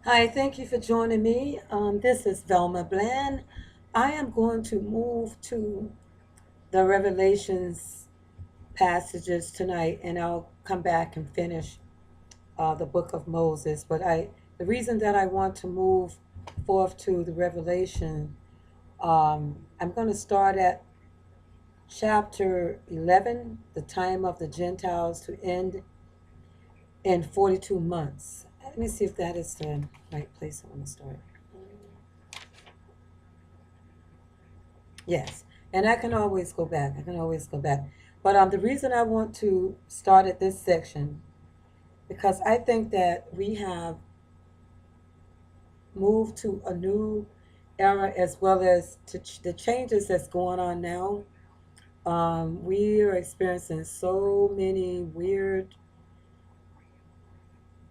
Hi, thank you for joining me. This is Velma Bland. I am going to move to the Revelations passages tonight, and I'll come back and finish the book of Moses. The reason that I want to move forth to the Revelation, I'm going to start at chapter 11, the time of the Gentiles to end in 42 months. Let me see if that is the right place I want to start. Yes, and I can always go back. I can always go back. But the reason I want to start at this section because I think that we have moved to a new era as well as to the changes that's going on now. We are experiencing so many weird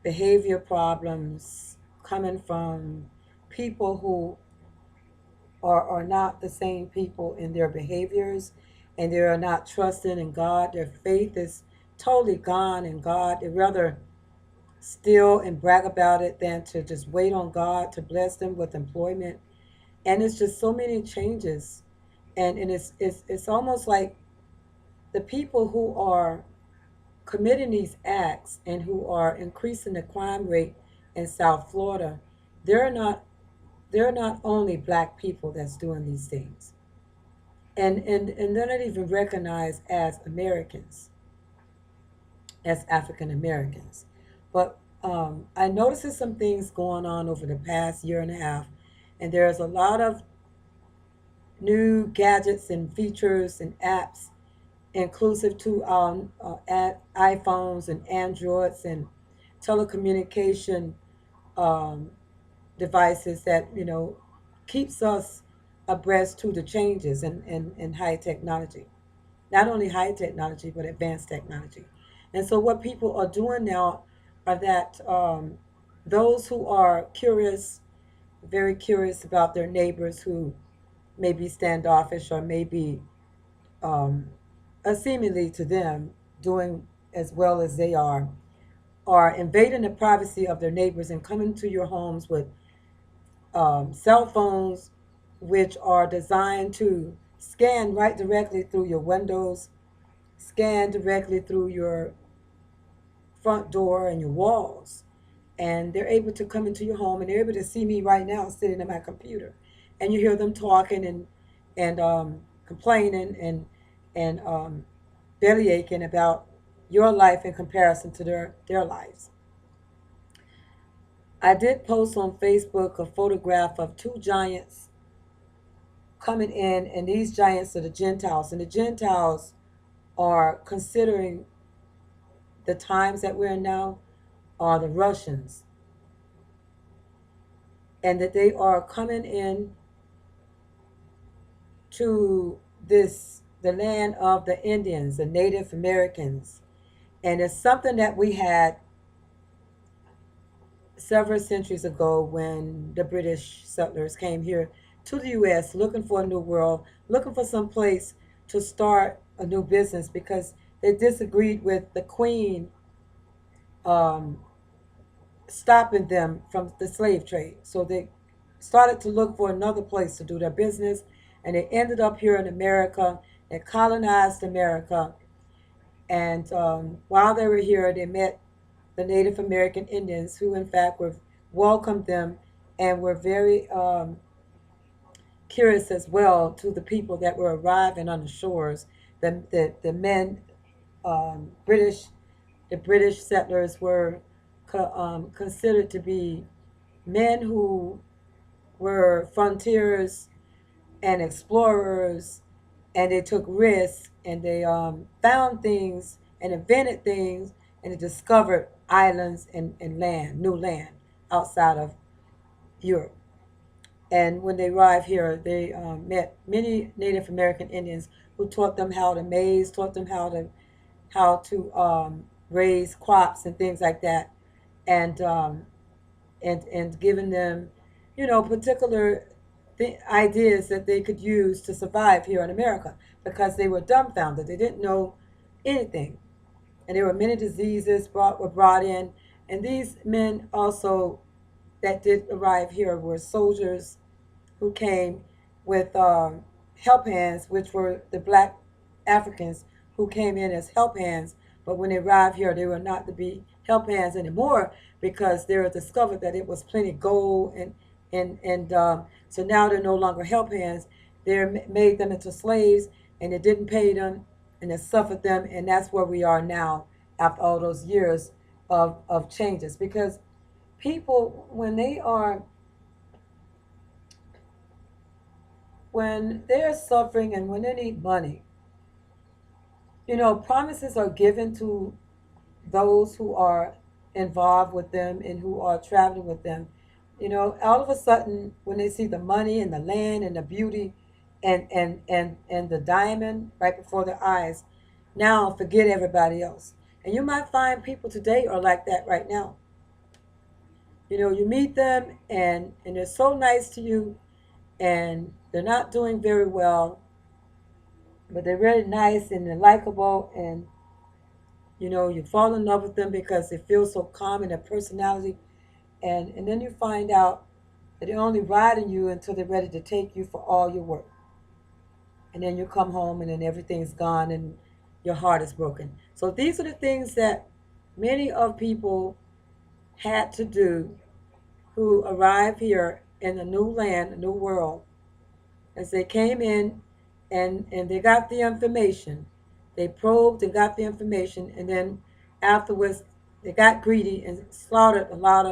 behavior problems coming from people who are not the same people in their behaviors, and they are not trusting in God. Their faith is totally gone in God. They rather steal and brag about it than to just wait on God to bless them with employment. And it's just so many changes. And it's almost like the people who are committing these acts and who are increasing the crime rate in South Florida, they're not they're not only black people that's doing these things, and they're not even recognized as Americans, as African Americans. But I noticed some things going on over the past year and a half, and there's a lot of new gadgets and features and apps inclusive to iPhones and Androids and telecommunication um, devices that keeps us abreast to the changes in high technology. Not only high technology, but advanced technology. And so, what people are doing now are that those who are curious, very curious about their neighbors who may be standoffish or maybe um, seemingly to them doing as well as they are invading the privacy of their neighbors and coming to your homes with cell phones, which are designed to scan right directly through your windows, scan directly through your front door and your walls. And they're able to come into your home and they're able to see me right now sitting at my computer. And you hear them talking and complaining and belly aching about your life in comparison to their lives. I did post on Facebook a photograph of two giants coming in, and these giants are the Gentiles. And the Gentiles are considering the times that we're in now are the Russians, and that they are coming in to the land of the Indians, the Native Americans. And it's something that we had several centuries ago when the British settlers came here to the US looking for a new world, looking for some place to start a new business because they disagreed with the Queen um, stopping them from the slave trade. So they started to look for another place to do their business, and they ended up here in America. They colonized America, and while they were here, they met the Native American Indians, who in fact were welcomed them and were very curious as well to the people that were arriving on the shores. The men, British, the British settlers were considered to be men who were frontiers and explorers, and they took risks and they found things and invented things, and they discovered islands and land, new land outside of Europe. And when they arrived here, they met many Native American Indians who taught them how to maize, taught them how to raise crops and things like that, and and giving them, particular ideas that they could use to survive here in America because they were dumbfounded. They didn't know anything, and there were many diseases were brought in, and these men also that did arrive here were soldiers who came with help hands, which were the black Africans who came in as help hands. But when they arrived here, they were not to be help hands anymore because they were discovered that it was plenty gold and so now they're no longer help hands. They made them into slaves, and it didn't pay them, and it suffered them, and that's where we are now after all those years of changes. Because people, when they're suffering and when they need money, promises are given to those who are involved with them and who are traveling with them. All of a sudden, when they see the money and the land and the beauty and the diamond right before their eyes, now forget everybody else. And you might find people today are like that right now. You meet them and they're so nice to you, and they're not doing very well, but they're really nice and they're likable, and you fall in love with them because they feel so calm in their personality, and then you find out that they're only riding you until they're ready to take you for all your work, and then you come home and then everything's gone and your heart is broken. So these are the things that many of people had to do who arrived here in a new land, a new world, as they came in and they got the information. They probed and got the information, and then afterwards they got greedy and slaughtered a lot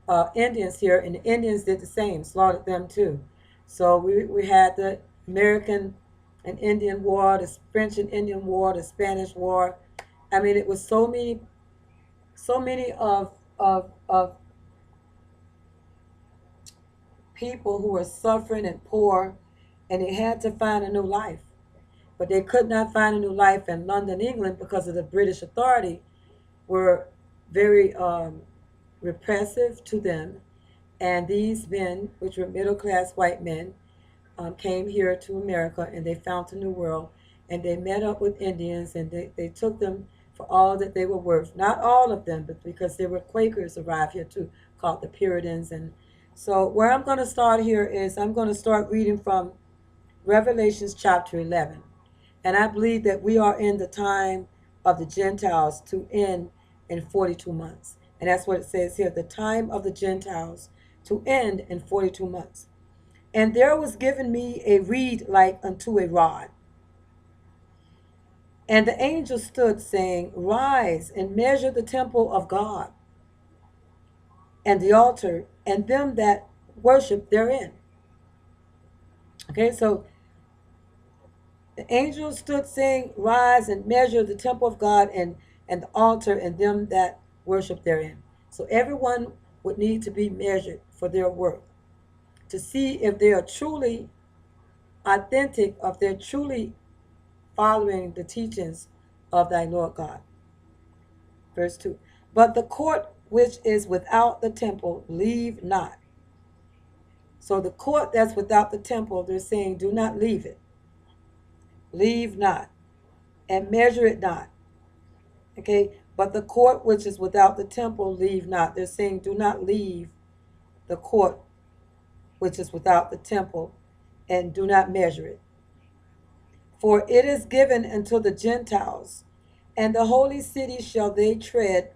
of Indians here, and the Indians did the same, slaughtered them too. So we had the American and Indian War, the French and Indian War, the Spanish War. I mean, it was so many of people who were suffering and poor, and they had to find a new life. But they could not find a new life in London, England, because of the British authority were very repressive to them. And these men, which were middle class white men, came here to America, and they found a new world, and they met up with Indians, and they took them for all that they were worth. Not all of them, but because there were Quakers arrived here too, called the Puritans. And so where I'm going to start here is I'm going to start reading from Revelations chapter 11. And I believe that we are in the time of the Gentiles to end in 42 months. And that's what it says here, the time of the Gentiles to end in 42 months. And there was given me a reed like unto a rod. And the angel stood, saying, Rise and measure the temple of God, and the altar, and them that worship therein. Okay, so the angel stood, saying, Rise and measure the temple of God and the altar, and them that worship therein. So everyone would need to be measured for their work, to see if they are truly authentic, if they're truly following the teachings of thy Lord God. Verse 2. But the court which is without the temple, leave not. So the court that's without the temple, they're saying, do not leave it. Leave not, and measure it not. Okay, but the court which is without the temple, leave not. They're saying, do not leave the court which is without the temple, and do not measure it. For it is given unto the Gentiles, and the holy city shall they tread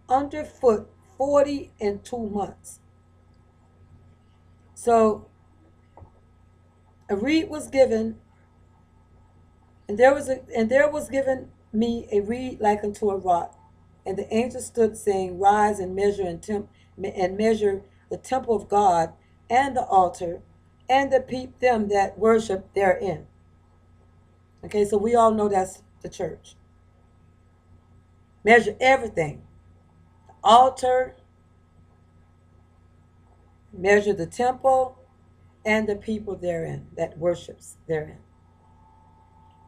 underfoot 42 months. So a reed was given, and there was given me a reed like unto a rod. And the angel stood, saying, Rise and measure and measure the temple of God, and the altar, and them that worship therein. Okay, so we all know that's the church. Measure everything. The altar, measure the temple, and the people therein that worships therein.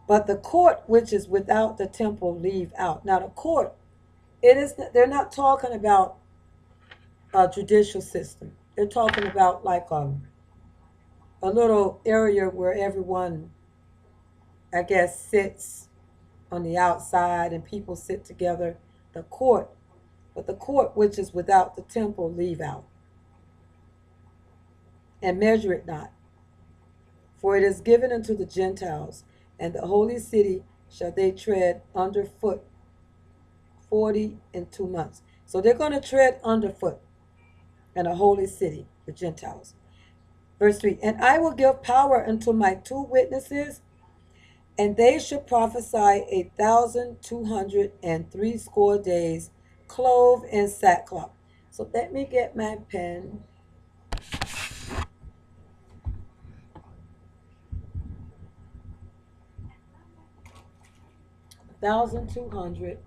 But the court which is without the temple, leave out. Now the court, they're not talking about a judicial system. They're talking about like a little area where everyone, I guess, sits on the outside and people sit together. The court, but the court which is without the temple, leave out. and measure it not. For it is given unto the Gentiles, and the holy city shall they tread under foot 40 and 2 months. So they're going to tread underfoot in a holy city, the Gentiles. Verse 3, and I will give power unto my 2 witnesses, and they shall prophesy 1,260 days, clothed in sackcloth. So let me get my pen. 1,200.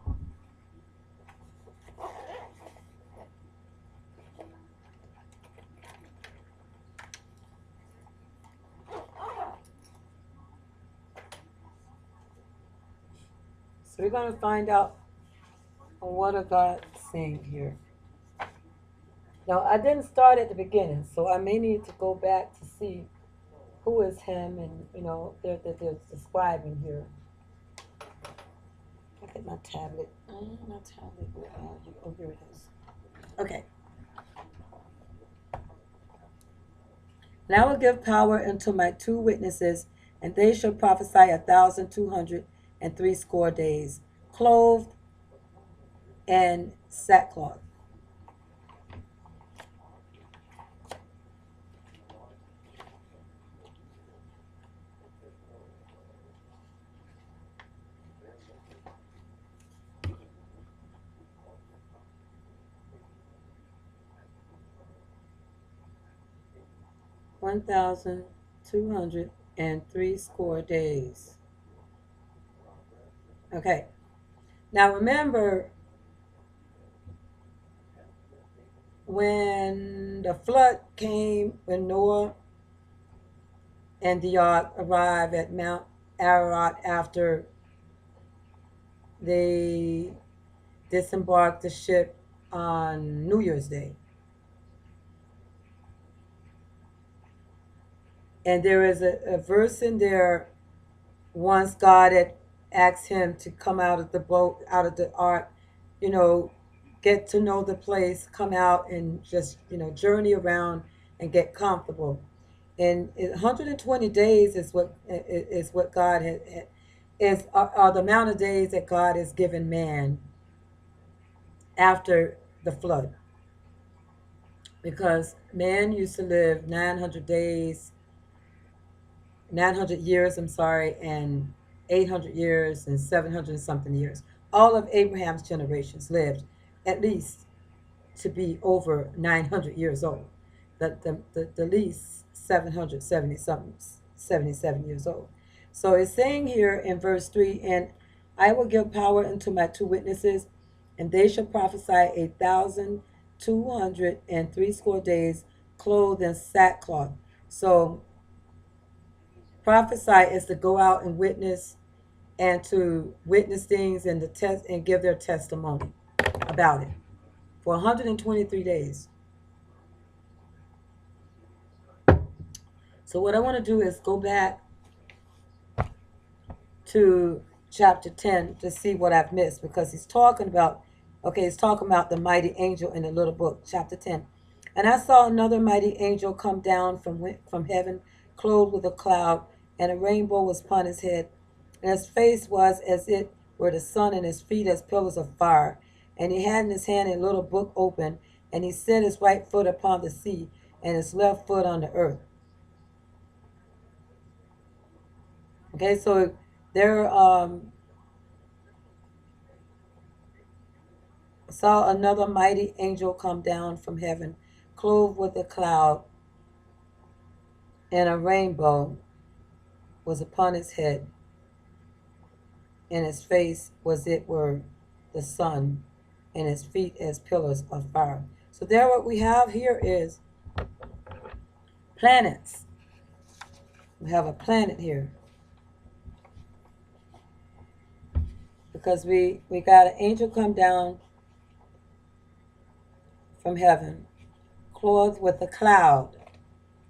So we're going to find out what are God saying here. Now, I didn't start at the beginning, so I may need to go back to see who is him, and they're describing here. Look at my tablet. My tablet. Oh, here it is. Okay. And I will give power unto my 2 witnesses, and they shall prophesy 1,260 days, clothed in sackcloth. $1,260. Okay. Now remember, when the flood came, when Noah and the ark arrived at Mount Ararat after they disembarked the ship on New Year's Day. And there is a verse in there, once God had asked him to come out of the boat, out of the ark, get to know the place, come out and just, journey around and get comfortable. And 120 days is what God are the amount of days that God has given man after the flood. Because man used to live 900 days, 900 years, and 800 years and 700 something years. All of Abraham's generations lived at least to be over 900 years old. The least 770 something, 77 years old. So it's saying here in verse 3, and I will give power unto my 2 witnesses, and they shall prophesy 1,260 days, clothed in sackcloth. So prophesy is to go out and witness, and to witness things and to test and give their testimony about it for 123 days. So what I want to do is go back to chapter 10 to see what I've missed, because he's talking about the mighty angel in the little book, chapter 10. And I saw another mighty angel come down from heaven, clothed with a cloud, and a rainbow was upon his head. And his face was as it were the sun, and his feet as pillars of fire. And he had in his hand a little book open, and he set his right foot upon the sea, and his left foot on the earth. Okay, so there saw another mighty angel come down from heaven, clothed with a cloud, and a rainbow was upon his head, and his face was it were the sun, and his feet as pillars of fire. So there what we have here is planets. We have a planet here. Because we got an angel come down from heaven, clothed with a cloud.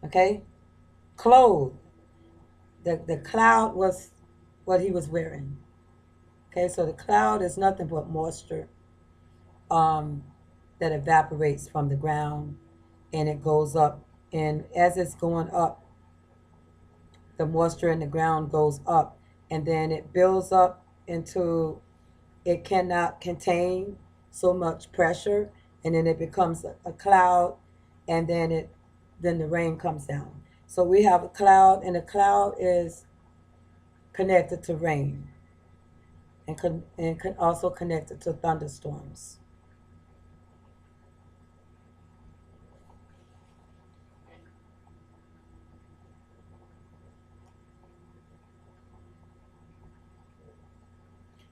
Okay? Clothed. The cloud was what he was wearing. Okay, so the cloud is nothing but moisture that evaporates from the ground, and it goes up And as it's going up, the moisture in the ground goes up, and then it builds up into, it cannot contain so much pressure, and then it becomes a cloud, and then the rain comes down. So we have a cloud, and the cloud is connected to rain, and also connected to thunderstorms.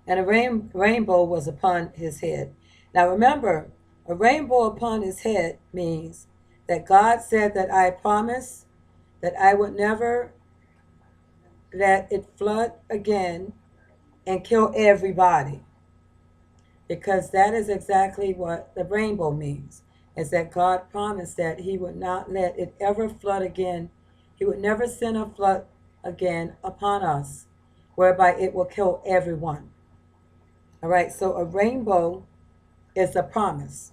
And a rainbow was upon his head. Now remember, a rainbow upon his head means that God said that I promised that I would never let it flood again and kill everybody. Because that is exactly what the rainbow means, is that God promised that he would not let it ever flood again. He would never send a flood again upon us, whereby it will kill everyone. All right, so a rainbow is a promise.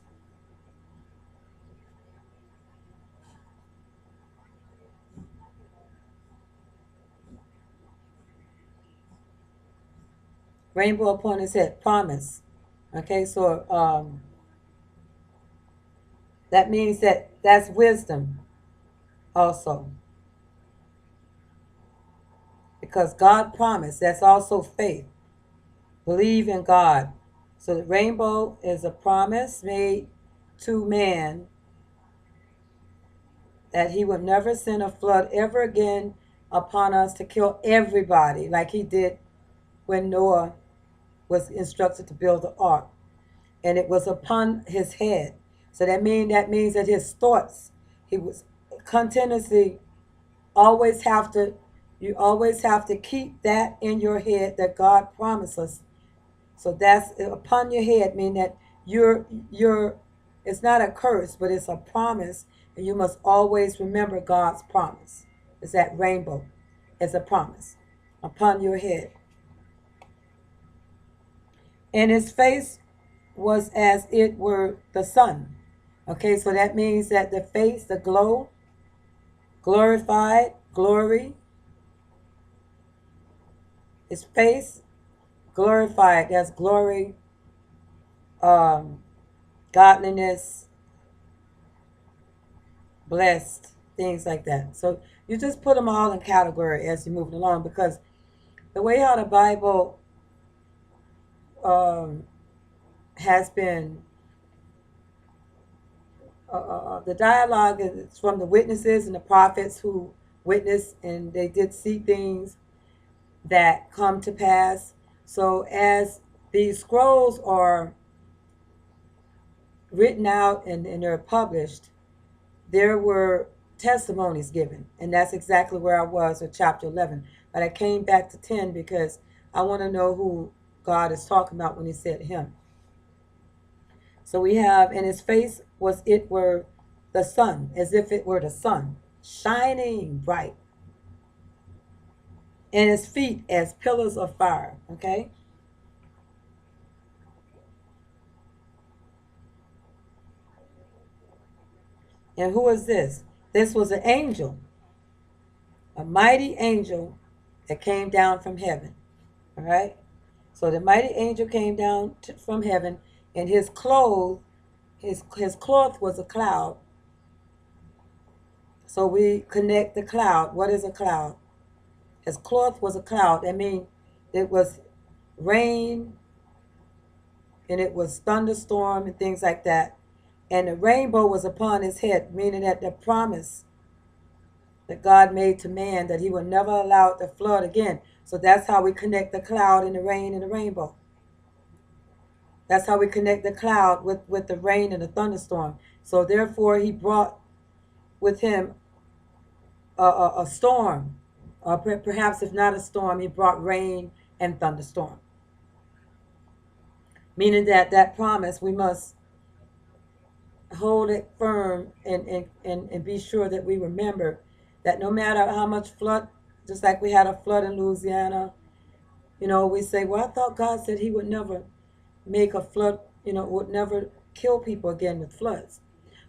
Rainbow upon his head, promise. Okay, so that means that's wisdom also, because God promised. That's also faith. Believe in God. So the rainbow is a promise made to man that he would never send a flood ever again upon us to kill everybody, like he did when Noah was instructed to build the ark. And it was upon his head. So that means that his thoughts, he was continuously always have to you always have to keep that in your head, that God promised us. So that's upon your head, meaning that you're it's not a curse, but it's a promise, and you must always remember God's promise. It's that rainbow. It's a promise upon your head. And his face was as it were the sun. Okay, so that means that the face, the glow, glorified, glory, his face glorified. That's glory, um, godliness, blessed, things like that. So you just put them all in category as you're moving along, because the way how the Bible um, has been, the dialogue is from the witnesses and the prophets who witnessed, and they did see things that come to pass. So as these scrolls are written out and they're published, there were testimonies given. And that's exactly where I was with chapter 11. But I came back to 10 because I want to know who God is talking about when he said him. So we have, and his face was it were the sun, as if it were the sun, shining bright, and his feet as pillars of fire. Okay? And who is this? This was an angel, a mighty angel that came down from heaven. All right? So the mighty angel came down from heaven, and his clothes, his cloth was a cloud. So we connect the cloud. What is a cloud? His cloth was a cloud. I mean, it was rain, and it was thunderstorm and things like that. And the rainbow was upon his head, meaning that the promise that God made to man that he would never allow it to flood again. So that's how we connect the cloud and the rain and the rainbow. That's how we connect the cloud with the rain and the thunderstorm. So therefore, he brought with him a storm, or perhaps if not a storm, he brought rain and thunderstorm. Meaning that that promise, we must hold it firm, and be sure that we remember that no matter how much flood, just like we had a flood in Louisiana, we say, well, I thought God said he would never make a flood, would never kill people again with floods.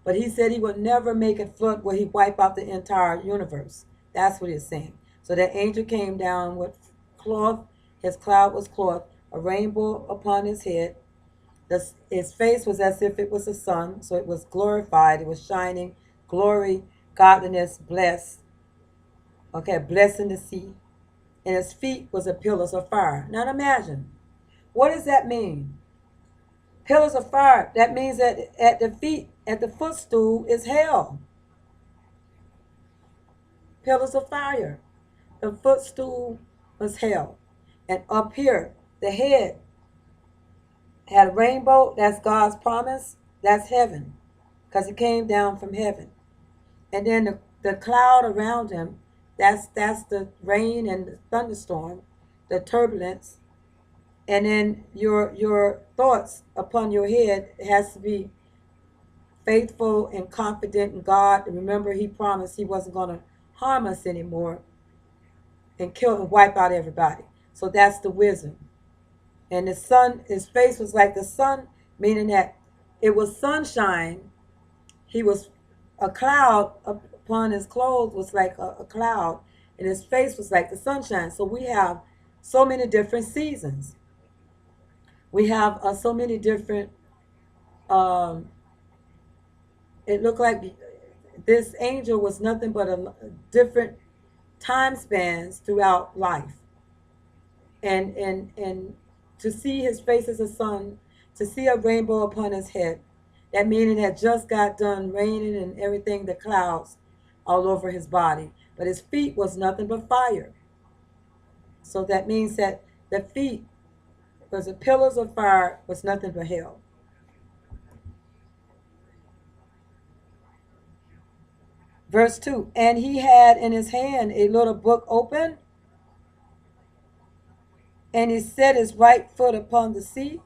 But he said he would never make it flood where he wipe out the entire universe. That's what he's saying. So that angel came down with cloth. His cloud was cloth, a rainbow upon his head. His face was as if it was the sun, so it was glorified. It was shining, glory, godliness, blessed. Okay, blessed in the sea. And his feet was a pillars of fire. Now imagine, what does that mean? Pillars of fire. That means that at the feet, at the footstool is hell. Pillars of fire. The footstool was hell. And up here, the head had a rainbow. That's God's promise. That's heaven. Because it came down from heaven. And then the cloud around him, that's the rain and the thunderstorm, the turbulence. And then your thoughts upon your head has to be faithful and confident in God. And remember, he promised he wasn't going to harm us anymore and kill and wipe out everybody. So that's the wisdom. And the sun, his face was like the sun, meaning that it was sunshine. He was a cloud upon his clothes was like a cloud, and his face was like the sunshine. So we have so many different seasons. We have so many different. Um, it looked like this angel was nothing but a different time spans throughout life, and to see his face as a sun, to see a rainbow upon his head, that meaning had just got done raining and everything, the clouds all over his body, but his feet was nothing but fire. So that means that the feet was the pillars of fire was nothing but hell. Verse 2, and he had in his hand a little book open, and he set his right foot upon the sea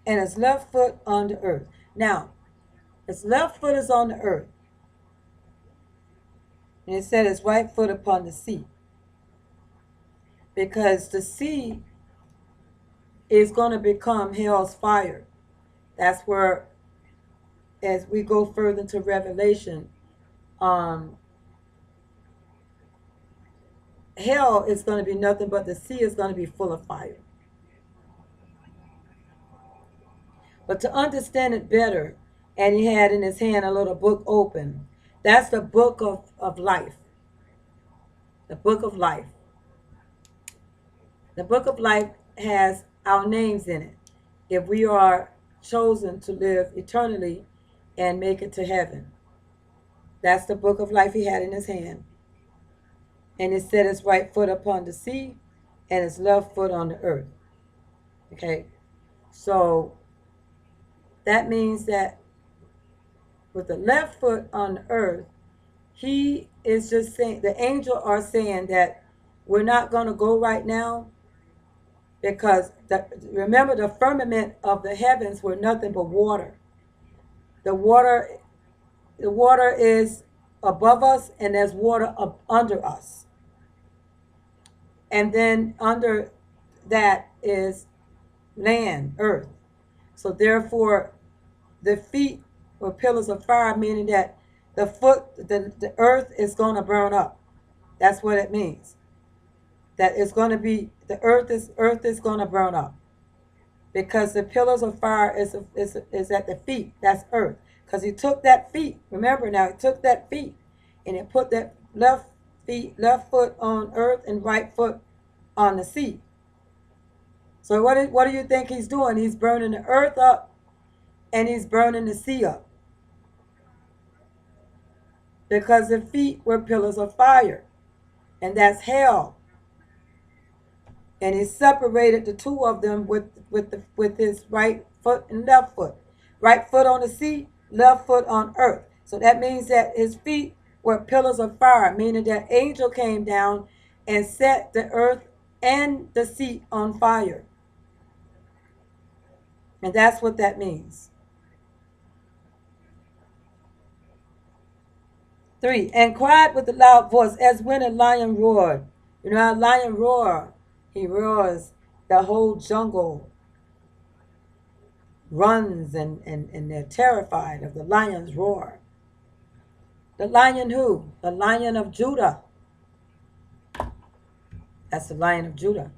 and his left foot on the earth. Now, his left foot is on the earth, and he set his right foot upon the sea, because the sea is going to become hell's fire. That's where, as we go further into Revelation, um, hell is going to be nothing but the sea is going to be full of fire. But to understand it better, and he had in his hand a little book open. That's the book of life. The book of life. The book of life has our names in it. If we are chosen to live eternally and make it to heaven. That's the book of life he had in his hand. And he set his right foot upon the sea and his left foot on the earth. Okay? So that means that with the left foot on the earth, he is just saying, the angel are saying that we're not going to go right now because remember the firmament of the heavens were nothing but water. The water, the water is above us, and there's water up under us. And then under that is land, earth. So therefore, the feet were pillars of fire, meaning that the earth is going to burn up. That's what it means. That it's going to be the earth is going to burn up, because the pillars of fire is at the feet. That's earth. Because he took that feet. Remember now, he took that feet, and he put that left foot on earth and right foot on the sea. So what do you think he's doing? He's burning the earth up, and he's burning the sea up, because the feet were pillars of fire, and that's hell. And he separated the two of them with his right foot and left foot. Right foot on the sea, left foot on earth. So that means that his feet were pillars of fire, meaning that angel came down and set the earth and the sea on fire. And that's what that means. 3, and cried with a loud voice as when a lion roared. You know how a lion roars? He roars the whole jungle. runs and they're terrified of the lion's roar. The lion who? The Lion of Judah. That's the Lion of Judah.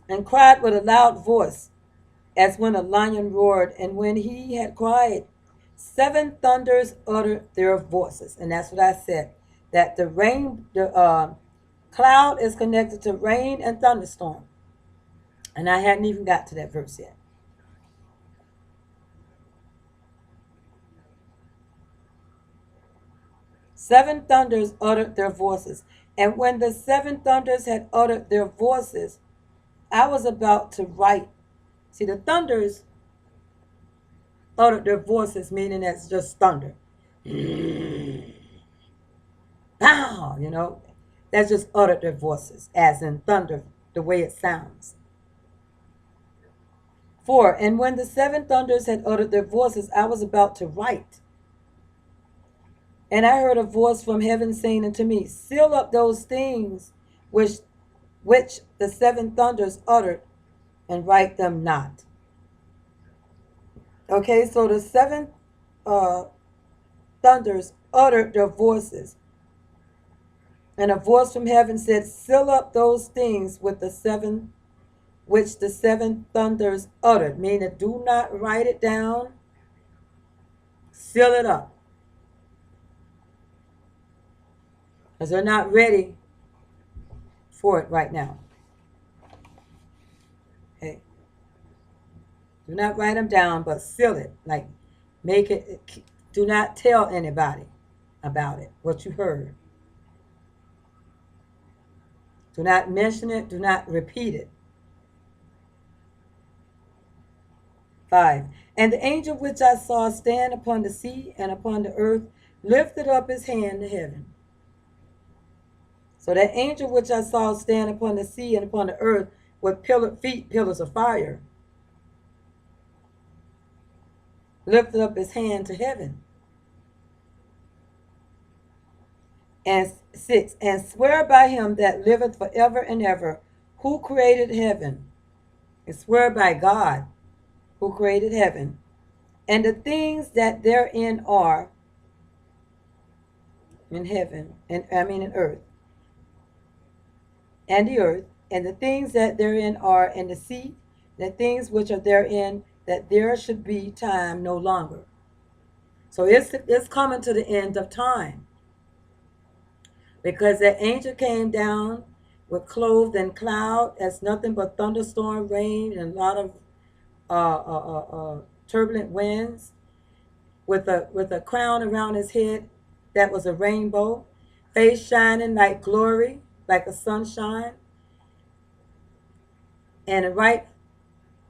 And cried with a loud voice, as when a lion roared. And when he had cried, seven thunders uttered their voices. And that's what I said. That the cloud is connected to rain and thunderstorm. And I hadn't even got to that verse yet. Seven thunders uttered their voices. And when the seven thunders had uttered their voices, I was about to write. See, the thunders uttered their voices, meaning that's just thunder. Pow, that's just uttered their voices, as in thunder, the way it sounds. 4. And when the seven thunders had uttered their voices, I was about to write. And I heard a voice from heaven saying unto me, seal up those things which the seven thunders uttered, and write them not. Okay, so the seven uh, thunders uttered their voices. And a voice from heaven said, seal up those things which the seven thunders uttered. Meaning, do not write it down, seal it up. Because they're not ready for it right now. Okay. Do not write them down, but seal it. Like, make it, do not tell anybody about it, what you heard. Do not mention it, do not repeat it. 5. And the angel which I saw stand upon the sea and upon the earth lifted up his hand to heaven. So that angel which I saw stand upon the sea and upon the earth with pillars of fire, lifted up his hand to heaven. And 6. And swear by him that liveth forever and ever, who created heaven. And swear by God, who created heaven, and the things that therein are in heaven, and in earth, and the earth, and the things that therein are in the sea, the things which are therein, that there should be time no longer. So it's coming to the end of time. Because that angel came down with clothed in cloud as nothing but thunderstorm, rain, and a lot of turbulent winds, with a crown around his head that was a rainbow, face shining like glory, like a sunshine, and a right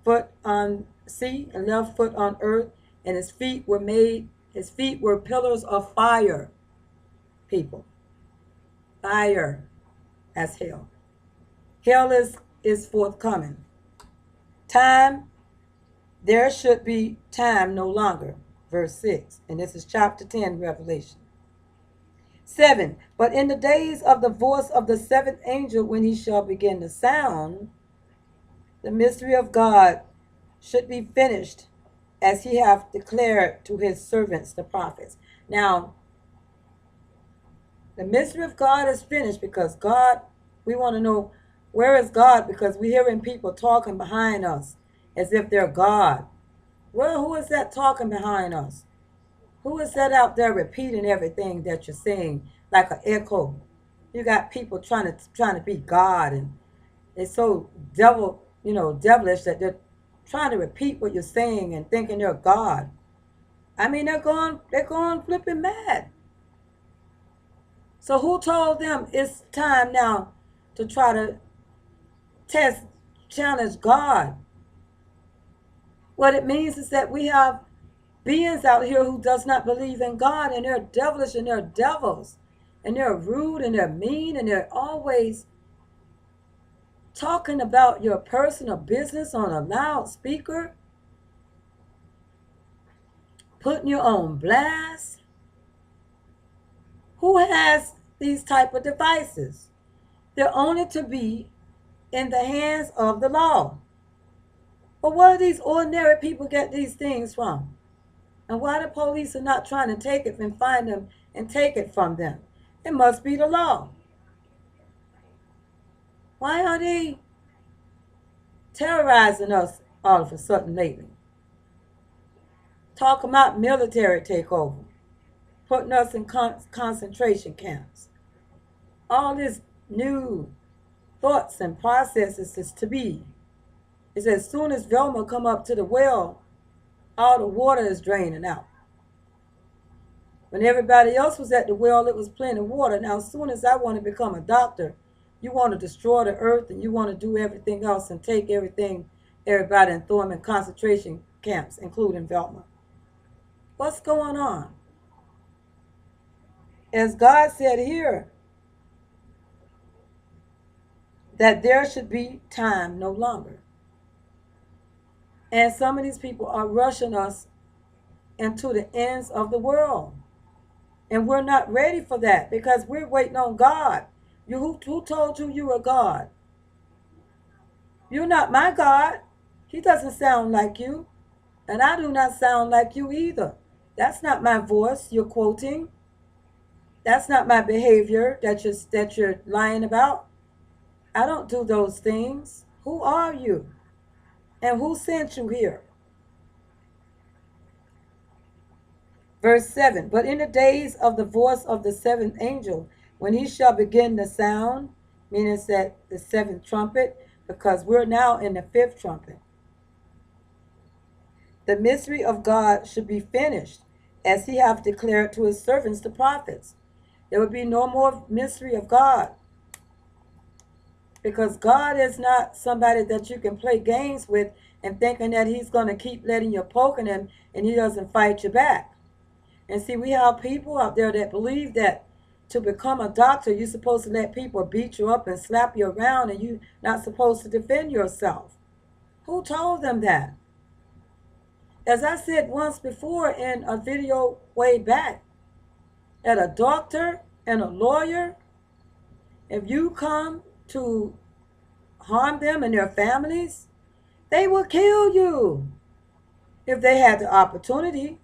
foot on sea and left foot on earth, and his feet were pillars of fire, people. Fire as hell. Hell is forthcoming. Time, there should be time no longer. Verse 6. And this is chapter 10, Revelation. 7. But in the days of the voice of the seventh angel, when he shall begin to sound, the mystery of God should be finished, as he hath declared to his servants the prophets. Now, the mystery of God is finished because God, we want to know, where is God? Because we're hearing people talking behind us as if they're God. Well, who is that talking behind us? Who is that out there repeating everything that you're saying like an echo? You got people trying to be God, and it's so devilish that they're trying to repeat what you're saying and thinking they're God. I mean, they're going flipping mad. So who told them it's time now to try to challenge God? What it means is that we have beings out here who does not believe in God, and they're devilish and they're devils, and they're rude and they're mean, and they're always talking about your personal business on a loudspeaker, putting you on blast. Who has these type of devices? They're only to be in the hands of the law. But where do these ordinary people get these things from? And why the police are not trying to take it and find them and take it from them? It must be the law. Why are they terrorizing us all of a sudden lately? Talking about military takeover, putting us in concentration camps. All this new thoughts and processes is to be. It's as soon as Velma come up to the well, all the water is draining out. When everybody else was at the well, it was plenty of water. Now, as soon as I want to become a doctor, you want to destroy the earth and you want to do everything else and take everybody, and throw them in concentration camps, including Velma. What's going on? As God said here, that there should be time no longer. And some of these people are rushing us into the ends of the world. And we're not ready for that because we're waiting on God. Who told you you were God? You're not my God. He doesn't sound like you. And I do not sound like you either. That's not my voice you're quoting. That's not my behavior that you're lying about. I don't do those things. Who are you? And who sent you here? Verse 7, but in the days of the voice of the seventh angel, when he shall begin the sound, meaning it's at the seventh trumpet, because we're now in the fifth trumpet, the mystery of God should be finished, as he hath declared to his servants the prophets. There would be no more mystery of God, because God is not somebody that you can play games with and thinking that he's going to keep letting you poking him and he doesn't fight you back. And see, we have people out there that believe that to become a doctor, you're supposed to let people beat you up and slap you around and you're not supposed to defend yourself. Who told them that? As I said once before in a video way back, that a doctor and a lawyer, if you come to harm them and their families, they will kill you if they had the opportunity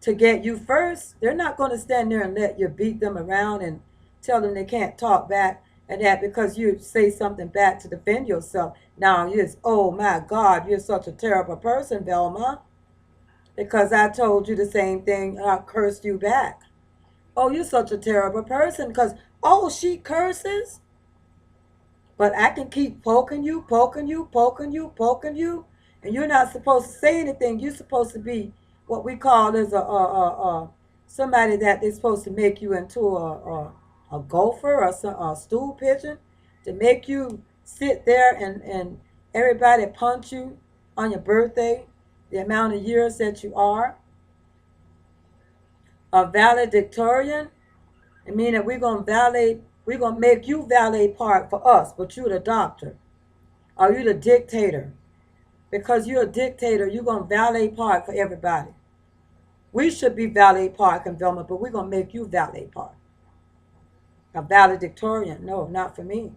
to get you first. They're not going to stand there and let you beat them around and tell them they can't talk back and that because you say something back to defend yourself. Now it's, oh my God, you're such a terrible person, Velma, because I told you the same thing and I cursed you back. Oh, you're such a terrible person because, oh, she curses? But I can keep poking you, poking you, poking you, poking you, and you're not supposed to say anything. You're supposed to be what we call as a somebody that they're supposed to make you into a gopher or a stool pigeon, to make you sit there and everybody punch you on your birthday, the amount of years that you are. A valedictorian, I mean that we're gonna make you valet park for us, but you're the doctor. Are you the dictator? Because you're a dictator, you're going to valet park for everybody. We should be valet park in Velma, but we're going to make you valet park. A valedictorian, no, not for me.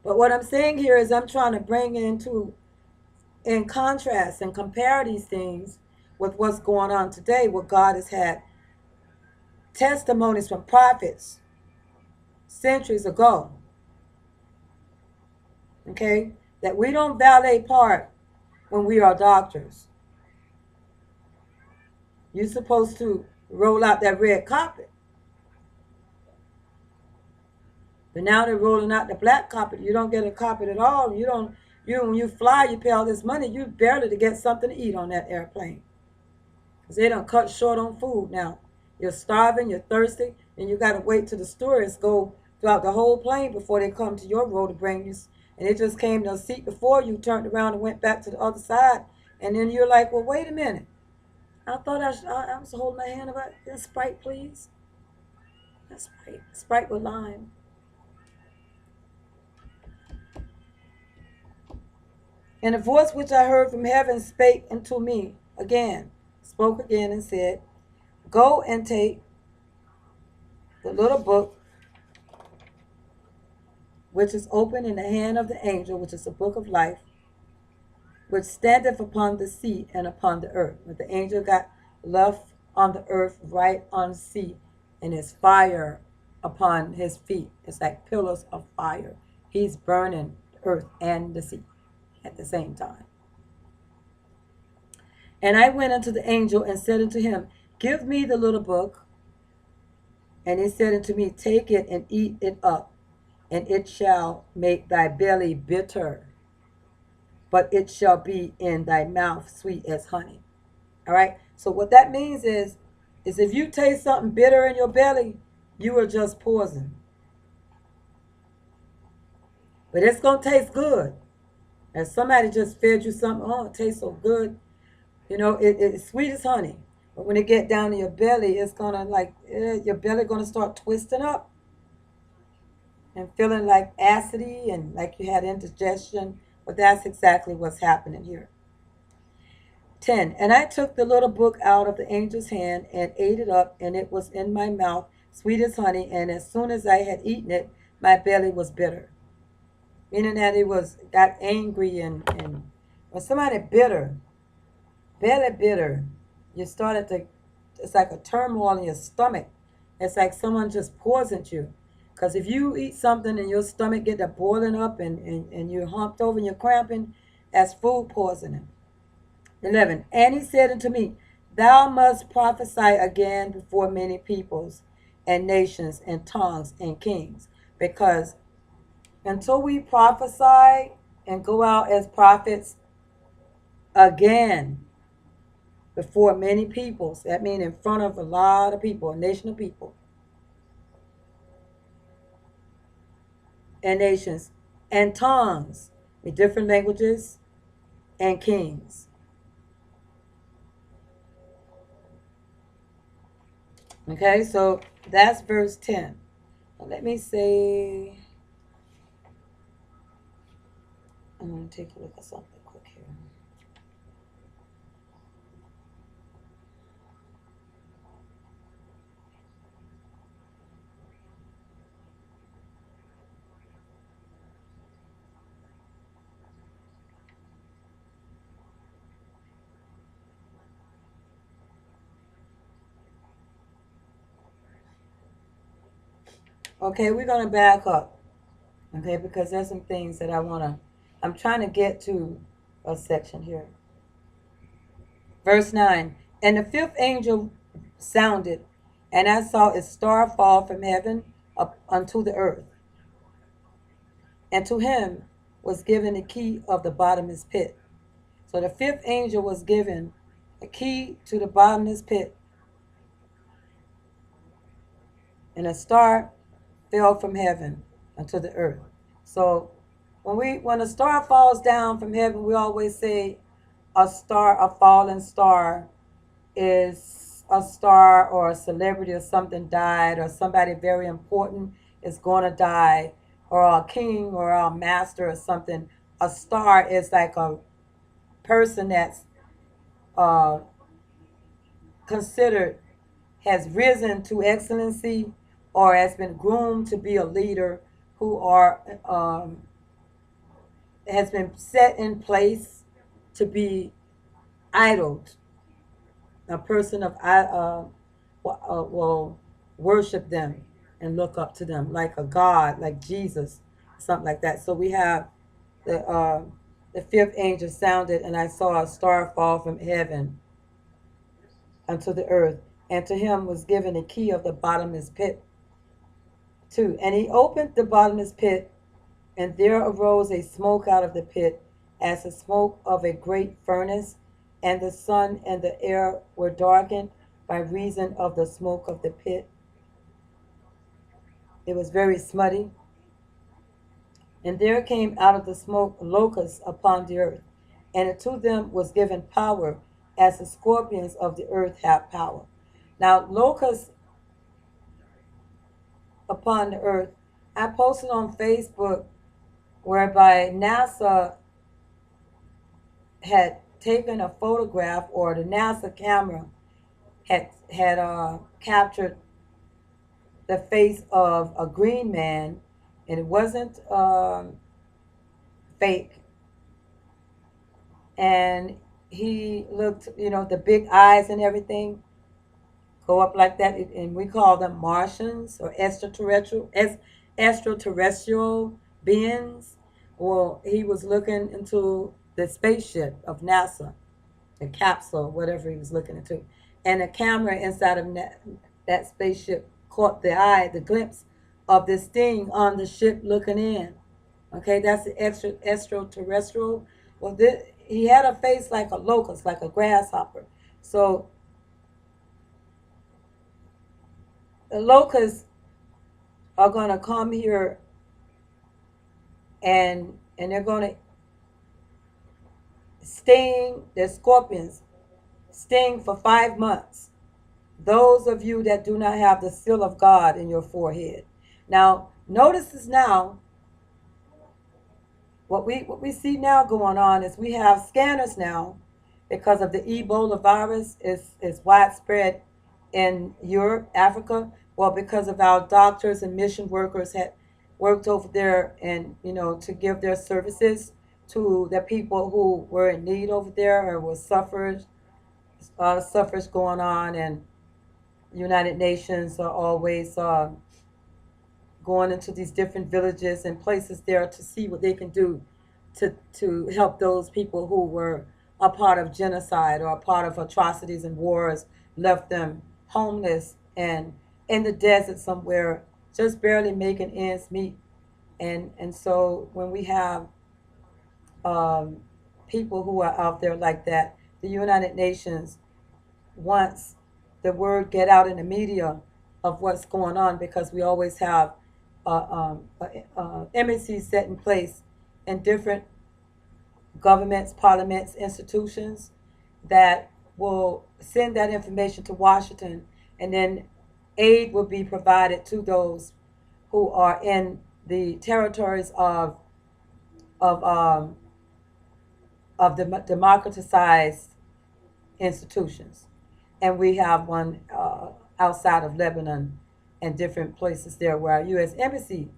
But what I'm saying here is I'm trying to bring in contrast and compare these things with what's going on today, where God has had testimonies from prophets centuries ago, okay, that we don't valet park when we are doctors. You're supposed to roll out that red carpet. But now they're rolling out the black carpet. You don't get a carpet at all. When you fly, you pay all this money. You barely to get something to eat on that airplane. Because they don't cut short on food now. You're starving, you're thirsty, and you got to wait till the tourists go throughout the whole plane before they come to your row to bring you. And they just came to a seat before you, turned around and went back to the other side. And then you're like, well, wait a minute. I thought I was holding my hand about this Sprite, please. That's Sprite. Sprite with lime. And a voice which I heard from heaven spake unto me spoke again and said, go and take the little book which is open in the hand of the angel, which is the book of life, which standeth upon the sea and upon the earth. But the angel got left on the earth, right on the sea, and his fire upon his feet. It's like pillars of fire. He's burning the earth and the sea at the same time. And I went unto the angel and said unto him, give me the little book. And he said unto me, take it and eat it up, and it shall make thy belly bitter, but it shall be in thy mouth sweet as honey. All right. So what that means is if you taste something bitter in your belly, you are just poison. But it's gonna taste good. And somebody just fed you something, oh, it tastes so good. You know, it's sweet as honey. But when it get down to your belly, it's gonna your belly gonna start twisting up and feeling like acidy and like you had indigestion. But that's exactly what's happening here. 10. And I took the little book out of the angel's hand and ate it up, and it was in my mouth, sweet as honey. And as soon as I had eaten it, my belly was bitter. Meaning that it got angry and when somebody bitter, belly bitter, you started to, it's like a turmoil in your stomach. It's like someone just poisoned you. Because if you eat something and your stomach get to boiling up and you're humped over and you're cramping, that's food poisoning. 11. And he said unto me, thou must prophesy again before many peoples and nations and tongues and kings. Because until we prophesy and go out as prophets again before many peoples, that means in front of a lot of people, a nation of people and nations and tongues with different languages and kings. Okay, so that's verse 10. Let me say, I'm going to take a look at something quick here. Okay, we're going to back up. Okay, because there's some things that I'm trying to get to a section here. Verse 9. And the fifth angel sounded, and I saw a star fall from heaven up unto the earth. And to him was given the key of the bottomless pit. So the fifth angel was given a key to the bottomless pit, and a star fell from heaven unto the earth. So when a star falls down from heaven, we always say a fallen star is a star or a celebrity or something died, or somebody very important is going to die, or a king or a master or something. A star is like a person that's uh, considered has risen to excellency or has been groomed to be a leader, who are has been set in place to be idled. A person of will worship them and look up to them like a god, like Jesus, something like that. So we have the fifth angel sounded, and I saw a star fall from heaven unto the earth, and to him was given the key of the bottomless pit. 2. And he opened the bottomless pit, and there arose a smoke out of the pit, as the smoke of a great furnace, and the sun and the air were darkened by reason of the smoke of the pit. It was very smutty. And there came out of the smoke locusts upon the earth, and to them was given power, as the scorpions of the earth have power. Now, locusts upon the earth, I posted on Facebook whereby NASA had taken a photograph, or the NASA camera had captured the face of a green man and it wasn't fake. And he looked, the big eyes and everything go up like that, and we call them Martians or extraterrestrial beings. Well, he was looking into the spaceship of NASA, the capsule, whatever he was looking into, and a camera inside of that spaceship caught the eye, the glimpse of this thing on the ship looking in. Okay, that's the extraterrestrial. Well, he had a face like a locust, like a grasshopper. So the locusts are going to come here, and they're going to sting, they're scorpions, sting for 5 months. Those of you that do not have the seal of God in your forehead. Now, notice this now. What we see now going on is we have scanners now because of the Ebola virus is widespread in Europe, Africa. Well, because of our doctors and mission workers had worked over there, and to give their services to the people who were in need over there, or was suffers going on. And United Nations are always going into these different villages and places there to see what they can do to help those people who were a part of genocide or a part of atrocities and wars, left them homeless and in the desert somewhere, just barely making ends meet. And so when we have um, people who are out there like that, the United Nations wants the word get out in the media of what's going on, because we always have embassies set in place in different governments, parliaments, institutions that will send that information to Washington, and then aid will be provided to those who are in the territories of um, of the democratized institutions. And we have one outside of Lebanon and different places there where our U.S. Embassy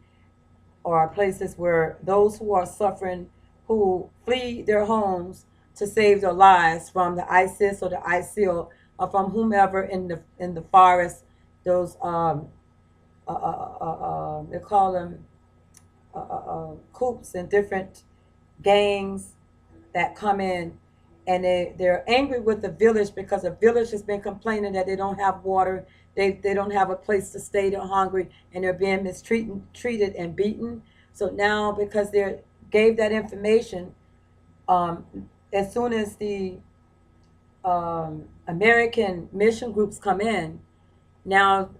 are places where those who are suffering, who flee their homes to save their lives from the ISIS or the ISIL, or from whomever in the forest, those they call them coops and different gangs that come in, and they're angry with the village because the village has been complaining that they don't have water, they don't have a place to stay, they're hungry, and they're being mistreated treated and beaten. So now, because they gave that information, um, as soon as the American mission groups come in, now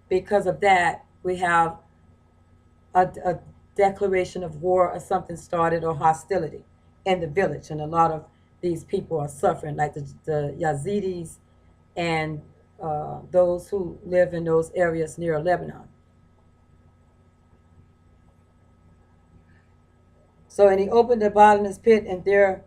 because of that, we have a declaration of war or something started, or hostility in the village, and a lot of these people are suffering, like the Yazidis and those who live in those areas near Lebanon. So, and he opened the bottomless pit, and there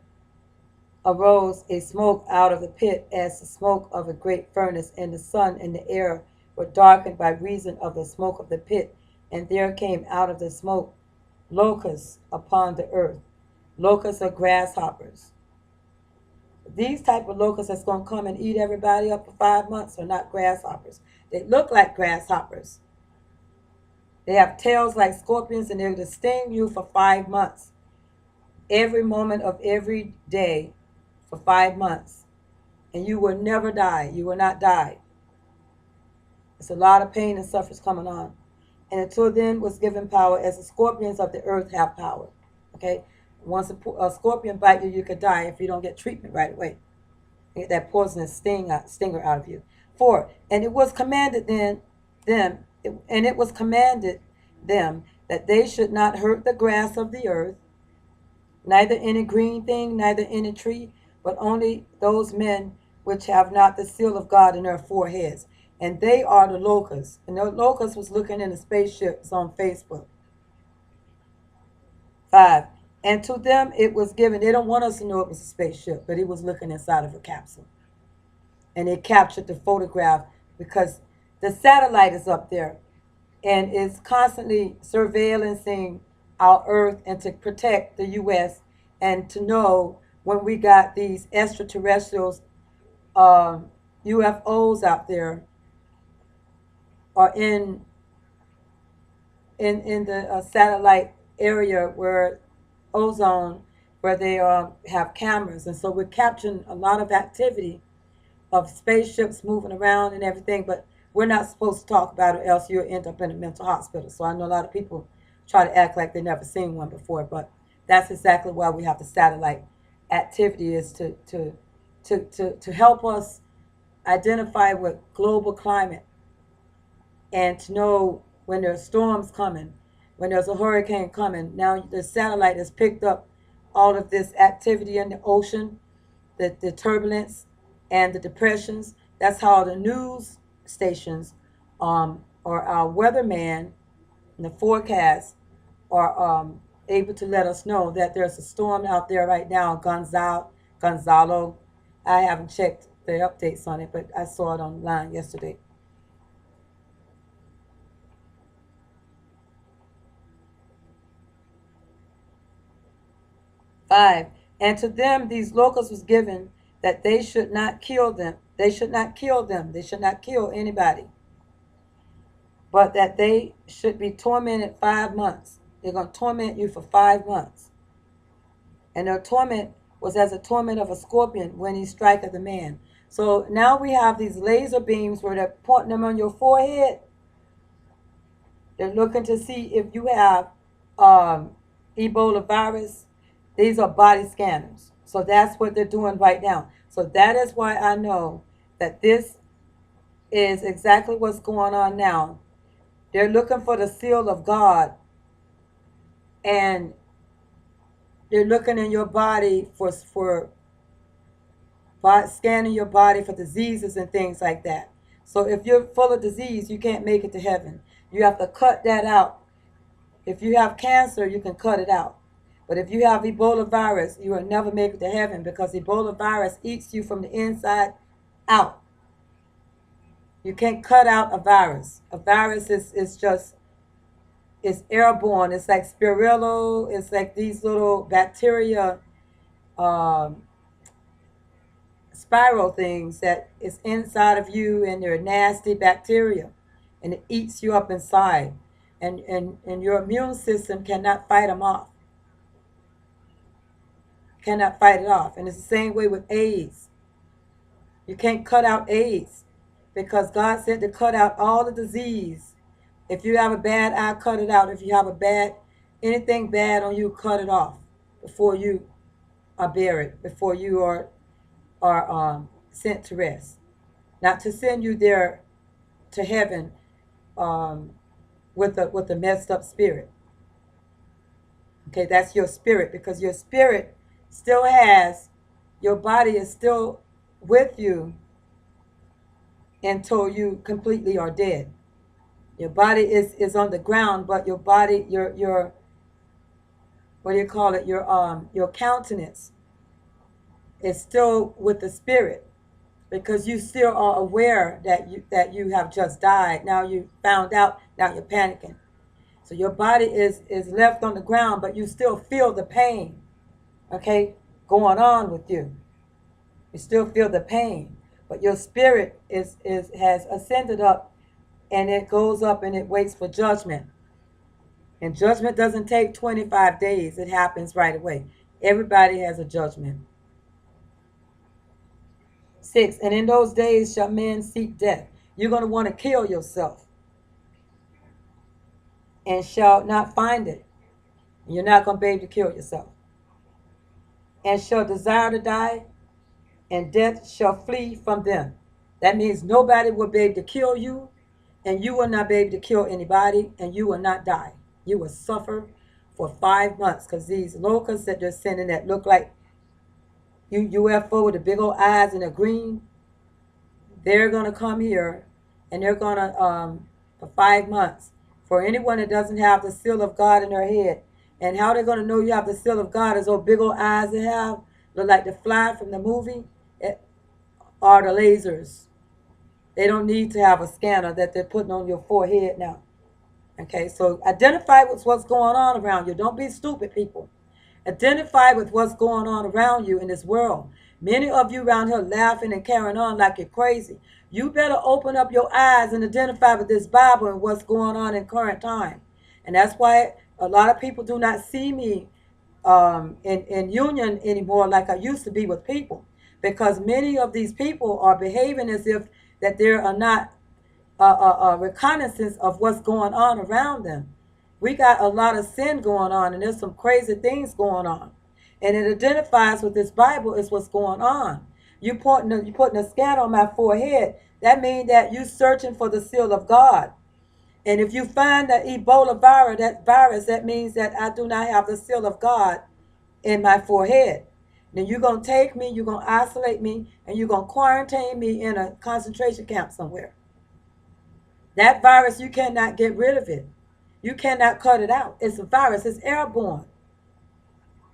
arose a smoke out of the pit as the smoke of a great furnace, and the sun and the air were darkened by reason of the smoke of the pit. And there came out of the smoke locusts upon the earth. Locusts are grasshoppers. These type of locusts that's going to come and eat everybody up for 5 months are not grasshoppers. They look like grasshoppers. They have tails like scorpions, and they're to sting you for 5 months. Every moment of every day for 5 months. And you will never die. You will not die. It's a lot of pain and suffering coming on. And until then was given power as the scorpions of the earth have power. Okay? Once a scorpion bite you, you could die if you don't get treatment right away. Get that poisonous stinger out of you. 4. And it was commanded it was commanded them that they should not hurt the grass of the earth, neither any green thing, neither any tree, but only those men which have not the seal of God in their foreheads. And they are the locusts. And the locust was looking in the spaceships on Facebook. 5. And to them it was given. They don't want us to know it was a spaceship, but he was looking inside of a capsule. And they captured the photograph because the satellite is up there. and is constantly surveillancing our earth and to protect the U.S. and to know when we got these extraterrestrials, um, UFOs out there, or in the satellite area where ozone, where they have cameras, and so we're capturing a lot of activity of spaceships moving around and everything, but we're not supposed to talk about it, else you'll end up in a mental hospital. So I know a lot of people try to act like they never seen one before, but that's exactly why we have the satellite activity, is to help us identify with global climate and to know when there's storms coming, when there's a hurricane coming. Now the satellite has picked up all of this activity in the ocean, the turbulence and the depressions. That's how the news stations, or our weatherman and the forecast are able to let us know that there's a storm out there right now, Gonzalo. I haven't checked the updates on it, but I saw it online yesterday. 5. And to them these locusts was given, that they should not kill them. They should not kill them. They should not kill anybody, but that they should be tormented 5 months. They're going to torment you for 5 months. And their torment was as a torment of a scorpion when he striketh a man. So now we have these laser beams where they're pointing them on your forehead. They're looking to see if you have um, Ebola virus. These are body scanners. So that's what they're doing right now. So that is why I know that this is exactly what's going on now. They're looking for the seal of God, and they're looking in your body for scanning your body for diseases and things like that. So if you're full of disease, you can't make it to heaven. You have to cut that out. If you have cancer, you can cut it out. But if you have Ebola virus, you will never make it to heaven, because Ebola virus eats you from the inside out. You can't cut out a virus. A virus is just, it's airborne. It's like spirullo. It's like these little bacteria, um, spiral things that is inside of you, and they're nasty bacteria, and it eats you up inside, and your immune system cannot fight them off, cannot fight it off. And it's the same way with AIDS. You can't cut out AIDS, because God said to cut out all the disease. If you have a bad eye, cut it out. If you have a bad, anything bad on you, cut it off before you are buried, before you are sent to rest. Not to send you there to heaven, um, with a messed up spirit. Okay, that's your spirit, because your spirit still has, your body is still with you until you completely are dead. Your body is on the ground, but your body, your what do you call it? Your countenance is still with the spirit, because you still are aware that you have just died. Now you found out. Now you're panicking. So your body is left on the ground, but you still feel the pain. Okay, going on with you. You still feel the pain, but your spirit is has ascended up, and it goes up and it waits for judgment. And judgment doesn't take 25 days. It happens right away. Everybody has a judgment. 6. And in those days shall men seek death. You're going to want to kill yourself, and shall not find it. You're not going to be able to kill yourself. And shall desire to die, and death shall flee from them. That means nobody will be able to kill you, and you will not be able to kill anybody, and you will not die. You will suffer for 5 months, because these locusts that they're sending that look like UFO with the big old eyes and the green, they're going to come here, and they're going to, for 5 months, for anyone that doesn't have the seal of God in their head. And how they're going to know you have the seal of God is those big old eyes they have, look like the fly from the movie, are the lasers. They don't need to have a scanner that they're putting on your forehead now. Okay, so identify with what's going on around you. Don't be stupid, people. Identify with what's going on around you in this world. Many of you around here laughing and carrying on like you're crazy. You better open up your eyes and identify with this Bible and what's going on in current time. And that's why a lot of people do not see me in union anymore like I used to be with people. Because many of these people are behaving as if that there are not reconnaissance of what's going on around them. We got a lot of sin going on, and there's some crazy things going on, and it identifies with this Bible is what's going on. You putting a scat on my forehead. That means that you searching for the seal of God. And if you find that Ebola virus, that means that I do not have the seal of God in my forehead. Then you're gonna take me, you're gonna isolate me, and you're gonna quarantine me in a concentration camp somewhere. That virus, you cannot get rid of it. You cannot cut it out. It's a virus. It's airborne.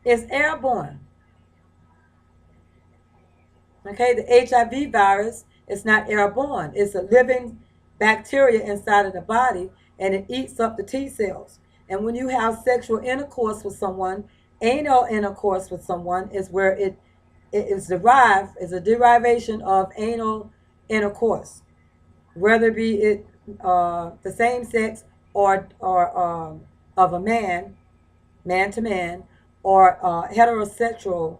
It's airborne. Okay, the HIV virus is not airborne. It's a living bacteria inside of the body, and it eats up the T cells. And when you have sexual intercourse with someone, anal intercourse with someone is where it is derived, is a derivation of anal intercourse, whether it be the same sex or of a man to man, or heterosexual